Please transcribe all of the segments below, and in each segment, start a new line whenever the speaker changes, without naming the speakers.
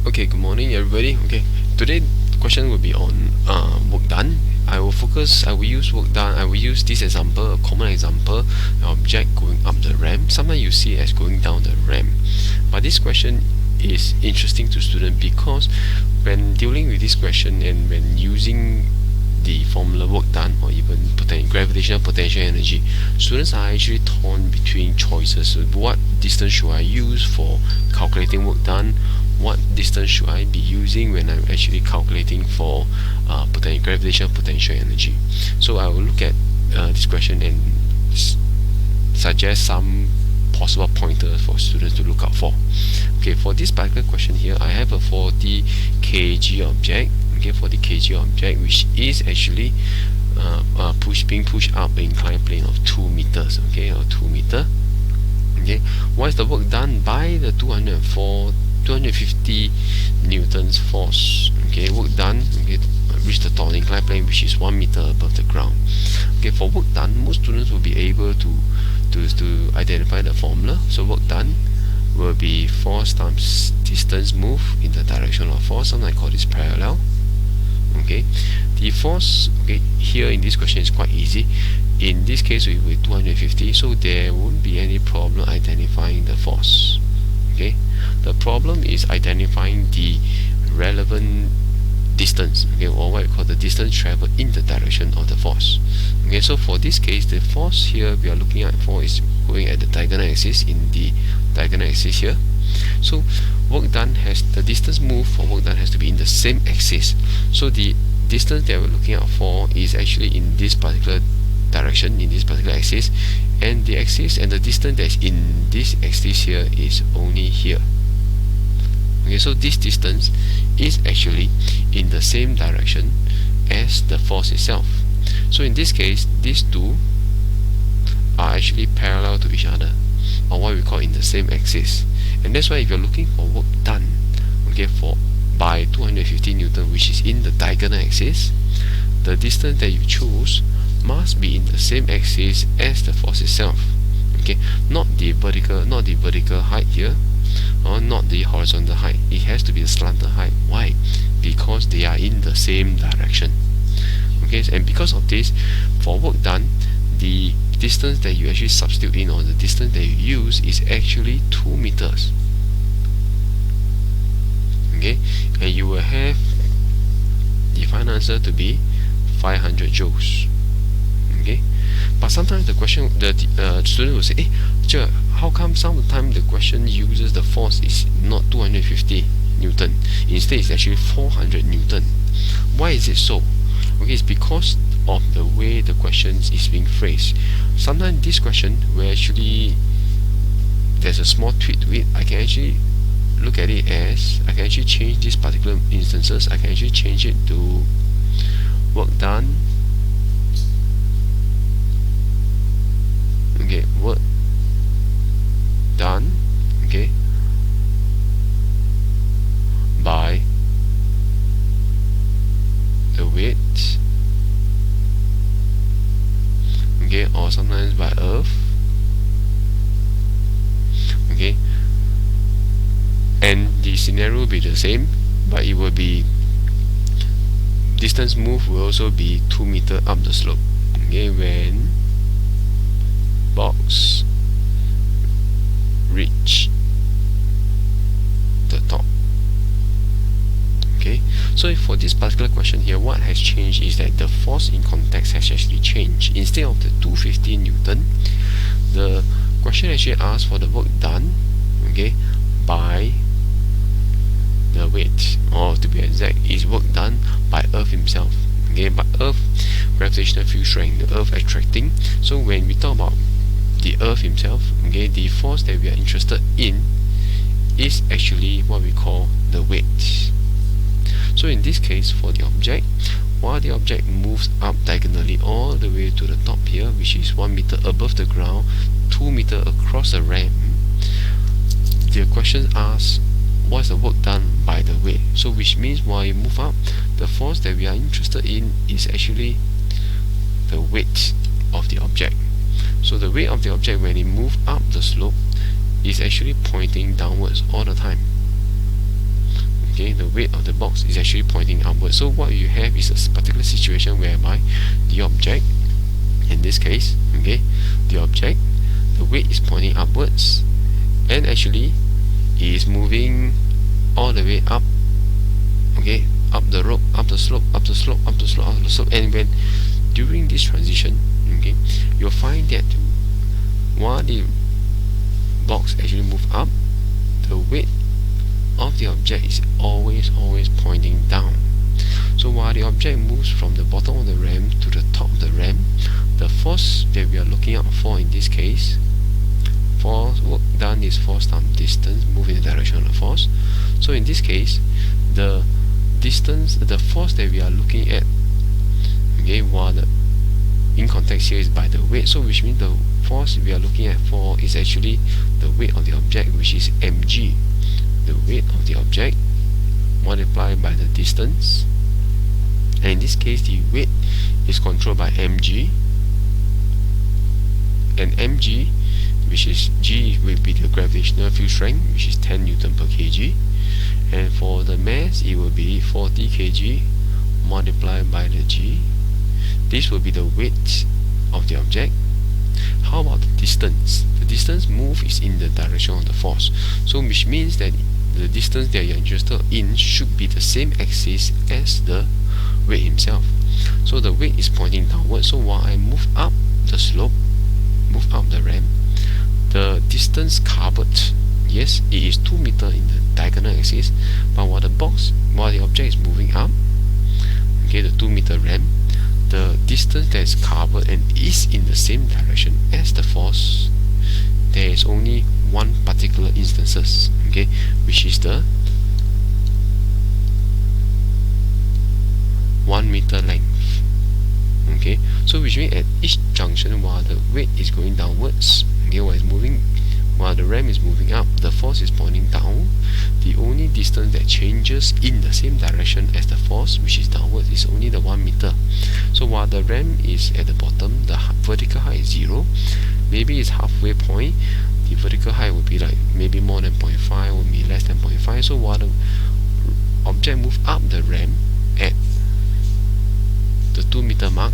Okay, good morning everybody. Okay, today question will be on work done. I will use work done. I will use this example, a common example, an object going up the ramp. Sometimes you see it as going down the ramp. But this question is interesting to students because when dealing with this question and when using the formula work done or even gravitational potential energy, students are actually torn between choices. So what distance should I use for calculating work done? What distance should I be using when I'm actually calculating for gravitational potential energy? So I will look at this question and suggest some possible pointers for students to look out for. Okay, for this particular question here, I have a 40 kg object. Okay, 40 kg object which is actually being pushed up an inclined plane of 2 meters. Okay, or 2 meter. Okay, what is the work done by the 250 newtons force? Okay, work done, okay, to reach the top of the inclined plane which is 1 meter above the ground. Okay, for work done, most students will be able to identify the formula. So work done will be force times distance moved in the direction of force. Sometimes I call this parallel. Okay, the force, okay, here in this question is quite easy. In this case we will 250, so there won't be any problem identifying the force. Okay, the problem is identifying the relevant distance, okay, or what we call the distance traveled in the direction of the force. Okay, so for this case, the force here we are looking at for is going at the diagonal axis, in the diagonal axis here. So work done has the distance moved for work done has to be in the same axis. So the distance that we're looking at for is actually in this particular direction, in this particular axis, and the axis and the distance that's in this axis here is only here. Okay, so this distance is actually in the same direction as the force itself. So in this case, these two are actually parallel to each other, or what we call in the same axis. And that's why if you're looking for work done, okay, for by 250 newton, which is in the diagonal axis, the distance that you choose must be in the same axis as the force itself. Okay, not the vertical height here, or not the horizontal height. It has to be the slanted height. Why? Because they are in the same direction. Okay, and because of this, for work done, the distance that you actually substitute in, or the distance that you use, is actually 2 meters. Okay, and you will have the final answer to be 500 joules. Okay, but sometimes the question, the student will say, "Hey, Cher, how come sometimes the question uses the force is not 250 newton, instead it's actually 400 newton? Why is it so?" Okay, it's because of the way the question is being phrased. Sometimes this question will actually, there's a small tweak to it. I can actually look at it as, I can actually change these particular instances. I can actually change it to work done. Okay, work done, okay, by the weight, okay, or sometimes by earth, okay, and the scenario will be the same, but it will be distance moved will also be 2 meters up the slope. Okay, when box reach the top. Okay, so for this particular question here, what has changed is that the force in context has actually changed. Instead of the 250 newton, the question actually asks for the work done, okay, by the weight, or to be exact, is work done by Earth himself. Okay, but Earth gravitational field strength, the Earth attracting. So when we talk about the Earth himself, okay, the force that we are interested in is actually what we call the weight. So in this case, for the object, while the object moves up diagonally all the way to the top here, which is 1 meter above the ground, 2 meter across the ramp, the question asks what's the work done by the weight. So which means while you move up, the force that we are interested in is actually the weight of the object. So the weight of the object when it moves up the slope is actually pointing downwards all the time. Okay, the weight of the box is actually pointing upwards. So what you have is a particular situation whereby the object, in this case, okay, the object, the weight is pointing upwards, and actually it is moving all the way up, okay, up the rope, up the slope, up the slope, up the slope, up the slope. And when during this transition, okay, you'll find that while the box actually move up, the weight of the object is always pointing down. So while the object moves from the bottom of the ramp to the top of the ramp, the force that we are looking out for in this case, force work done is force times distance, move in the direction of the force. So in this case, the distance, the force that we are looking at, okay, while the in context here is by the weight, so which means the force we are looking at for is actually the weight of the object, which is mg, the weight of the object multiplied by the distance. And in this case, the weight is controlled by mg, and mg, which is g, will be the gravitational field strength, which is 10 Newton per kg, and for the mass it will be 40 kg multiplied by the g. This will be the weight of the object. How about the distance? The distance moved is in the direction of the force, so which means that the distance that you're interested in should be the same axis as the weight himself. So the weight is pointing downwards, so while I move up the slope, move up the ramp, the distance covered, yes, it is 2 meters in the diagonal axis, but while the object is moving up, okay, the 2 meter ramp, the distance that is covered and is in the same direction as the force, there is only one particular instances, okay, which is the 1 meter length. Okay, so which means at each junction, while the weight is going downwards, okay, while the ramp is moving up, the force is pointing down. The only distance that changes in the same direction as the force, which is downwards, is only the 1 meter. So while the ramp is at the bottom, the vertical height is 0. Maybe it's halfway point, the vertical height will be like maybe more than 0.5 or maybe less than 0.5. So while the object moves up the ramp at the 2 meter mark,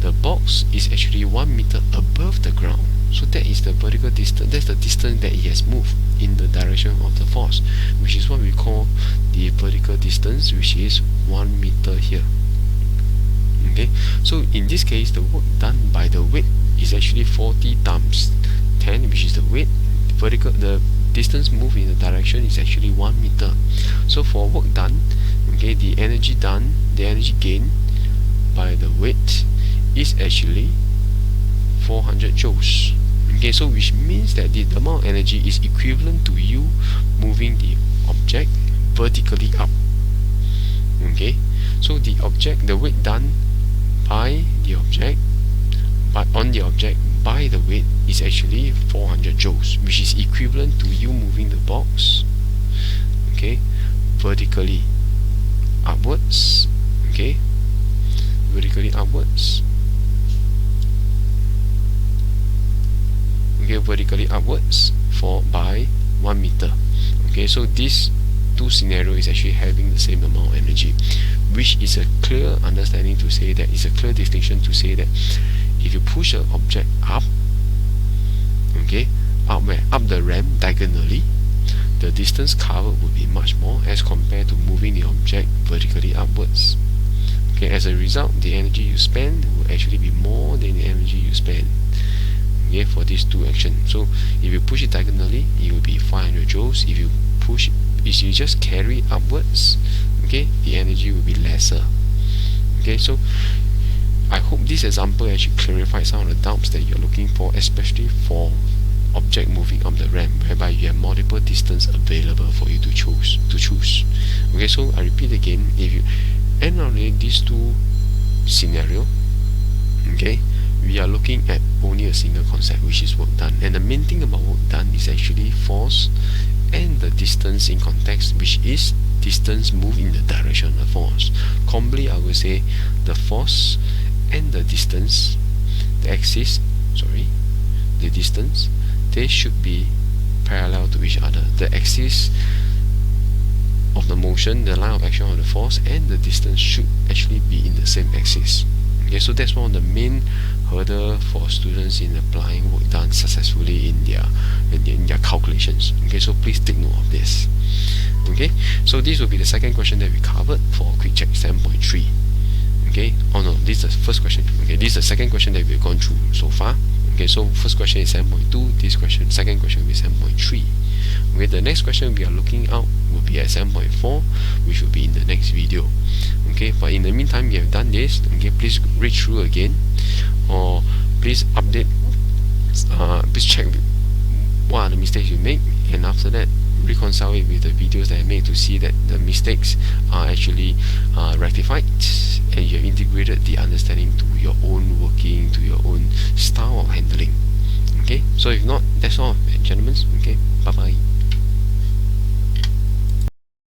the box is actually 1 meter above the ground. So that is the vertical distance, that's the distance that it has moved in the direction of the force, which is what we call the vertical distance, which is 1 meter here. Okay, so in this case, the work done by the weight is actually 40 times 10, which is the weight. The distance moved in the direction is actually 1 meter. So for work done, okay, the energy gained by the weight is actually 400 joules. Okay, so which means that the amount of energy is equivalent to you moving the object vertically up. Okay, so the weight done by the object, on the object by the weight is actually 400 joules, which is equivalent to you moving the box, okay, vertically upwards, okay, vertically upwards, okay, vertically upwards by 1 meter. Okay, so these two scenarios is actually having the same amount of energy, which is a clear understanding to say that, it's a clear distinction to say that if you push an object up, okay, up the ramp diagonally, the distance covered will be much more as compared to moving the object vertically upwards. Okay, as a result, the energy you spend will actually be more than the energy you spend, okay, for these two actions. So if you push it diagonally, it will be 500 joules. If you just carry upwards, okay, the energy will be lesser. Okay, so I hope this example actually clarifies some of the doubts that you're looking for, especially for object moving up the ramp, whereby you have multiple distance available for you to choose. Okay, so I repeat again, if you end on these two scenario, okay, we are looking at only a single concept, which is work done, and the main thing about work done is actually force and the distance in context, which is distance moved in the direction of force. Commonly, I will say the force and the distance, the distance, they should be parallel to each other. The axis of of the motion, the line of action of the force, and the distance should actually be in the same axis. Okay, so that's one of the main hurdle for students in applying work done successfully in their calculations. Okay, so please take note of this. Okay, so this will be the second question that we covered for quick check 7.3. Okay, oh no, this is the first question. Okay, this is the second question that we've gone through so far. Okay, so first question is 7.2, this question, second question will be 7.3. Okay, the next question we are looking out will be at 7.4, which will be in the next video. Okay, but in the meantime, we have done this. Okay, please read through again, or please update, please check what are the mistakes you make, and after that, reconcile it with the videos that I made to see that the mistakes are actually rectified, and you have integrated the understanding to your own working, to your own style of handling. Okay, so if not, that's all, gentlemen. Okay, bye bye.